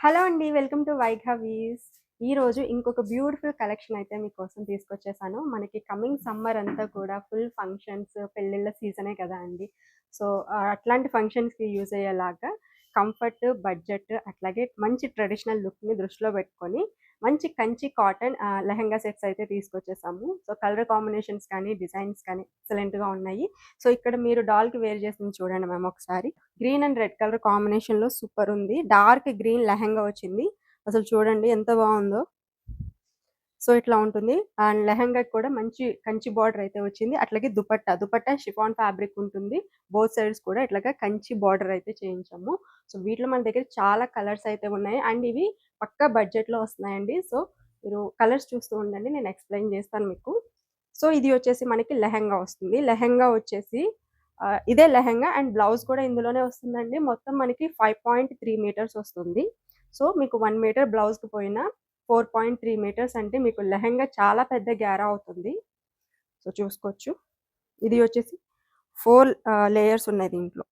Hello అండి. Welcome to వైఘవీస్. ఈరోజు ఇంకొక బ్యూటిఫుల్ కలెక్షన్ అయితే మీకోసం తీసుకొచ్చేసాను. మనకి కమింగ్ సమ్మర్ అంతా కూడా ఫుల్ ఫంక్షన్స్, పెళ్ళిళ్ళ సీజనే కదా అండి. సో, అట్లాంటి ఫంక్షన్స్‌కి యూజ్ అయ్యేలాగా కంఫర్ట్, బడ్జెట్ అట్లాగే మంచి ట్రెడిషనల్ లుక్‌ని దృష్టిలో పెట్టుకొని మంచి కంచి కాటన్ లెహెంగా సెట్స్ అయితే తీసుకొచ్చేసాము. సో, కలర్ కాంబినేషన్స్ కానీ, డిజైన్స్ కానీ ఎక్సలెంట్‌గా ఉన్నాయి. సో, ఇక్కడ మీరు డాల్‌కి వేర్ చేసింది చూడండి మ్యామ్ ఒకసారి. గ్రీన్ అండ్ రెడ్ కలర్ కాంబినేషన్‌లో సూపరుంది. డార్క్ గ్రీన్ లెహెంగా వచ్చింది. అసలు చూడండి ఎంత బావుందో. సో, ఇట్లా ఉంటుంది. అండ్ లెహెంగాకి కూడా మంచి కంచి బార్డర్ అయితే వచ్చింది. అట్లాగే దుపట్టా షిఫాన్ ఫ్యాబ్రిక్ ఉంటుంది. బోత్ సైడ్స్ కూడా ఇట్లాగా కంచి బార్డర్ అయితే చేయించాము. సో, వీటిలో మన దగ్గర చాలా కలర్స్ అయితే ఉన్నాయి. అండ్ ఇవి పక్కా బడ్జెట్‌లో వస్తున్నాయండి. సో, మీరు కలర్స్ చూస్తూ ఉండండి. నేను ఎక్స్‌ప్లెయిన్ చేస్తాను మీకు. సో, ఇది వచ్చేసి మనకి లెహెంగా వస్తుంది. లెహెంగా వచ్చేసి ఇదే లెహెంగా అండ్ బ్లౌజ్ కూడా ఇందులోనే వస్తుందండి. మొత్తం మనకి 5.3 మీటర్స్ వస్తుంది. సో, మీకు 1 మీటర్ బ్లౌజ్‌కి పోయినా 4.3 మీటర్స్ అంటే మీకు లెహెంగా చాలా పెద్ద గేరా అవుతుంది. సో, చూసుకోవచ్చు. ఇది వచ్చేసి 4 లేయర్స్ ఉన్నాయి దీంట్లో.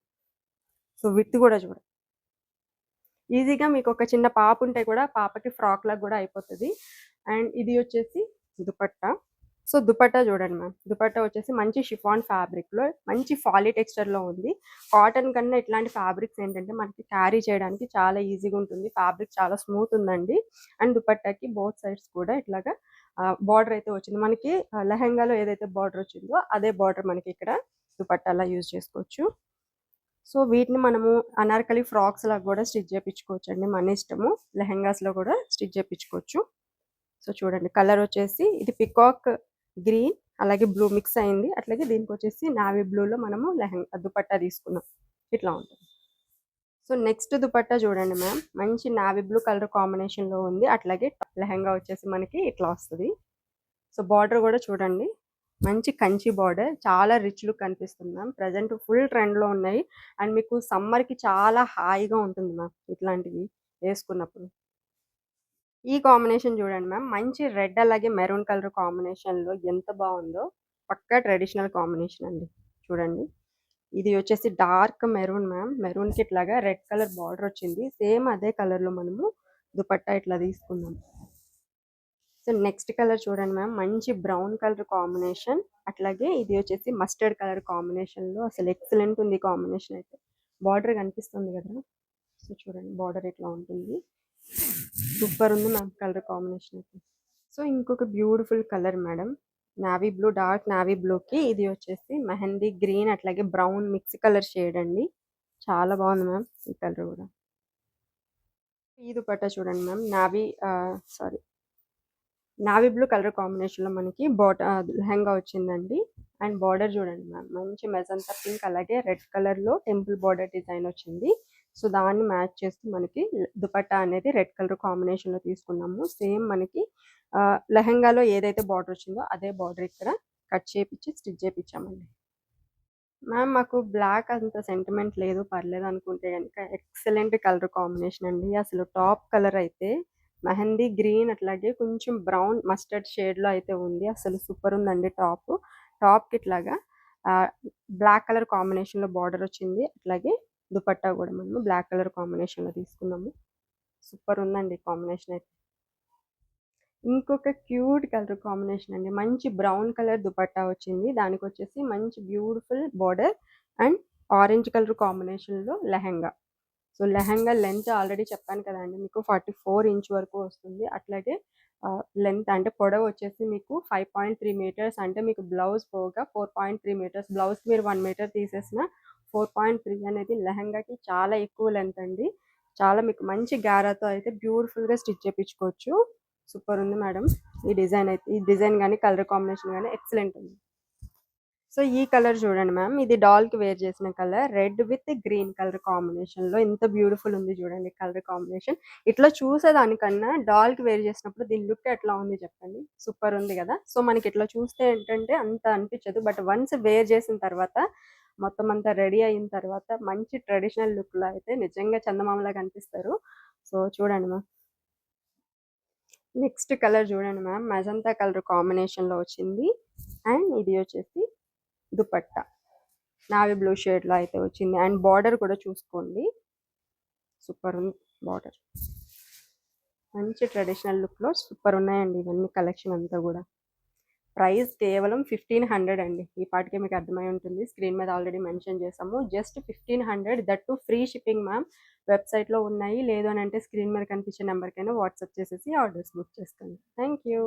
సో, విడ్త్ కూడా చూడండి. ఈజీగా మీకొక చిన్న పాపుంటే కూడా పాపకి ఫ్రాక్‌లాగా గూడా అయిపోతది. అండ్ ఇది వచ్చేసి దుపట్టా. సో, దుపట్టా చూడండి మ్యామ్. దుపట్టా వచ్చేసి మంచి షిఫాన్ ఫ్యాబ్రిక్‌లో మంచి ఫాలీ టెక్స్చర్‌లో ఉంది. కాటన్ కన్నా ఇట్లాంటి ఫ్యాబ్రిక్స్ ఏంటంటే మనకి క్యారీ చేయడానికి చాలా ఈజీగా ఉంటుంది. ఫ్యాబ్రిక్ చాలా స్మూత్ ఉందండి. అండ్ దుపట్టాకి బోత్ సైడ్స్ కూడా ఇట్లాగా బార్డర్ అయితే వచ్చింది. మనకి లెహెంగాలో ఏదైతే బార్డర్ వచ్చిందో అదే బార్డర్ మనకి ఇక్కడ దుపట్టాలా యూజ్ చేసుకోవచ్చు. సో, వీటిని మనము అనార్కలి ఫ్రాక్స్ లాగా గూడా స్టిచ్ చేపించుకోవచ్చండి. మన ఇష్టము. లెహెంగాస్‌లో కూడా స్టిచ్ చేపించుకోవచ్చు. సో, చూడండి కలర్ వచ్చేసి ఇది పికాక్ గ్రీన్ అలాగే బ్లూ మిక్స్ అయింది. అట్లాగే దీనికొచ్చేసి నావీ బ్లూలో మనము దుపట్టా తీసుకున్నాం. ఇట్లా ఉంటుంది. సో, నెక్స్ట్ దుపట్టా చూడండి మ్యామ్. మంచి నావీ బ్లూ కలర్ కాంబినేషన్‌లో ఉంది. అట్లాగే లెహెంగా వచ్చేసి మనకి ఇట్లా వస్తది. సో, బార్డర్ కూడా చూడండి. మంచి కంచి బార్డర్. చాలా రిచ్ లుక్ కనిపిస్తుంది మ్యామ్. ప్రెజెంట్ ఫుల్ ట్రెండ్‌లో ఉన్నాయి. అండ్ మీకు సమ్మర్‌కి చాలా హాయిగా ఉంటుంది మ్యామ్ ఇట్లాంటివి వేసుకున్నప్పుడు. ఈ కాంబినేషన్ చూడండి మ్యామ్. మంచి రెడ్ అలాగే మెరూన్ కలర్ కాంబినేషన్‌లో ఎంత బావుందో. పక్కా ట్రెడిషనల్ కాంబినేషన్ అండి. చూడండి. ఇది వచ్చేసి డార్క్ మెరూన్ మ్యామ్. మెరూన్‌కి ఇట్లాగా రెడ్ కలర్ బార్డర్ వచ్చింది. సేమ్ అదే కలర్‌లో మనము దుపట్టా ఇట్లా తీసుకున్నాం. సో, నెక్స్ట్ కలర్ చూడండి మ్యామ్. మంచి బ్రౌన్ కలర్ కాంబినేషన్. అట్లాగే ఇది వచ్చేసి మస్టర్డ్ కలర్ కాంబినేషన్‌లో అసలు ఎక్సలెంట్ ఉంది కాంబినేషన్ అయితే. బార్డర్ కనిపిస్తుంది కదా! సో, చూడండి బార్డర్ ఇట్లా ఉంటుంది. సూపర్ ఉంది మ్యామ్ కలర్ కాంబినేషన్ అయితే. సో, ఇంకొక beautiful colour madam. Navy blue, dark navy బ్లూకి ఇది వచ్చేసి మెహందీ గ్రీన్ అట్లాగే బ్రౌన్ మిక్స్ కలర్ షేడ్ అండి. చాలా బాగుంది మ్యామ్ ఈ కలర్ కూడా. ఈ దుపట్టా చూడండి ma'am. Sorry navy blue colour కాంబినేషన్‌లో మనకి లెహంగా వచ్చిందండి. అండ్ బార్డర్ చూడండి మ్యామ్. మంచి మెజంతా పింక్ అలాగే రెడ్ కలర్‌లో టెంపుల్ బార్డర్ డిజైన్ వచ్చింది. సో, దాన్ని మ్యాచ్ చేస్తూ మనకి దుపట్టా అనేది రెడ్ కలర్ కాంబినేషన్‌లో తీసుకున్నాము. సేమ్ మనకి లెహంగాలో ఏదైతే బార్డర్ వచ్చిందో అదే బార్డర్ ఇక్కడ కట్ చేపిచ్చి స్టిచ్ చేపిచ్చామండి. మ్యామ్ మాకు బ్లాక్ అంత సెంటిమెంట్ లేదు. పర్లేదనుకుంటే గనక ఎక్సలెంట్ కలర్ కాంబినేషన్ అండి. అసలు టాప్ కలర్ అయితే మెహందీ గ్రీన్ అట్లాగే కొంచెం బ్రౌన్ మస్టర్డ్ షేడ్‌లో అయితే ఉంది. అసలు సూపర్ ఉందండి టాపు. టాప్‌కి ఇట్లాగా ఆహ్, బ్లాక్ కలర్ కాంబినేషన్‌లో బార్డర్ వచ్చింది. అట్లాగే దుపట్టా గూడా మనము బ్లాక్ కలర్ కాంబినేషన్‌లో తీసుకున్నాము. సూపర్ ఉందండి కాంబినేషన్ అయితే. ఇంకొక క్యూట్ కలర్ కాంబినేషన్ అండి. మంచి బ్రౌన్ కలర్ దుపట్టా వచ్చింది. దానికొచ్చేసి మంచి beautiful border and orange colour కాంబినేషన్‌లో lehenga. So, lehenga length already చెప్పాను కదండీ మీకు 44 ఇంచ్ వరకు వస్తుంది. అట్లాగే లెంత్ అంటే పొడవు వచ్చేసి మీకు 5.3 మీటర్స్ అంటే మీకు బ్లౌజ్ పోగా 4.3 మీటర్స్. బ్లౌజ్‌కి మీరు 1 మీటర్ తీసేసిన 4.3 అనేది లెహెంగాకి చాలా ఎక్కువ లెంత్ అండి. చాలా మీకు మంచి గారాతో అయితే బ్యూటిఫుల్‌గా స్టిచ్ చేపించుకోవచ్చు. సూపర్ ఉంది మేడం. ఈ డిజైన్ గాని, కలర్ కాంబినేషన్ గాని ఎక్సలెంట్ ఉంది. సో, ఈ కలర్ చూడండి మ్యామ్. ఇది డాల్‌కి వేర్ చేసిన colour. Red with green colour కాంబినేషన్‌లో ఎంత బ్యూటిఫుల్ ఉంది చూడండి కలర్ కాంబినేషన్. ఇట్లా చూసేదానికన్నా డాల్‌కి వేర్ చేసినప్పుడు దీని లుక్ ఎట్లా ఉంది చెప్పండి. సూపర్ ఉంది గదా! సో, మనకి ఇట్లా చూస్తే ఏంటంటే అంత అనిపించదు. బట్ వన్స్ వేర్ చేసిన తర్వాత మొత్తం అంతా రెడీ అయిన తర్వాత మంచి ట్రెడిషనల్ లుక్‌లో అయితే నిజంగా చందమామలా కనిపిస్తారు. సో, చూడండి మ్యామ్. నెక్స్ట్ కలర్ చూడండి మ్యామ్. మజంతా కలర్ కాంబినేషన్‌లో వచ్చింది. అండ్ ఇది వచ్చేసి దుపట్టా. నావీ బ్లూ షేడ్‌లో అయితే వచ్చింది. అండ్ బార్డర్ కూడా చూసుకోండి. సూపర్ ఉంది బార్డర్. మంచి ట్రెడిషనల్ లుక్‌లో సూపర్ ఉన్నాయండి ఇవన్నీ కలెక్షన్ అంతా గూడా. ప్రైస్ కేవలం 1500 అండి. ఈ పాటికే మీకు అర్థమై ఉంటుంది. స్క్రీన్ మీద ఆల్రెడీ మెన్షన్ చేసాము. Just 1500 that to free shipping ma'am. వెబ్‌సైట్‌లో ఉన్నాయి. లేదు అనంటే స్క్రీన్ మీద కనిపించే నంబర్‌కైనా వాట్సాప్ చేసేసి ఆర్డర్స్ బుక్ చేసుకోండి. Thank you.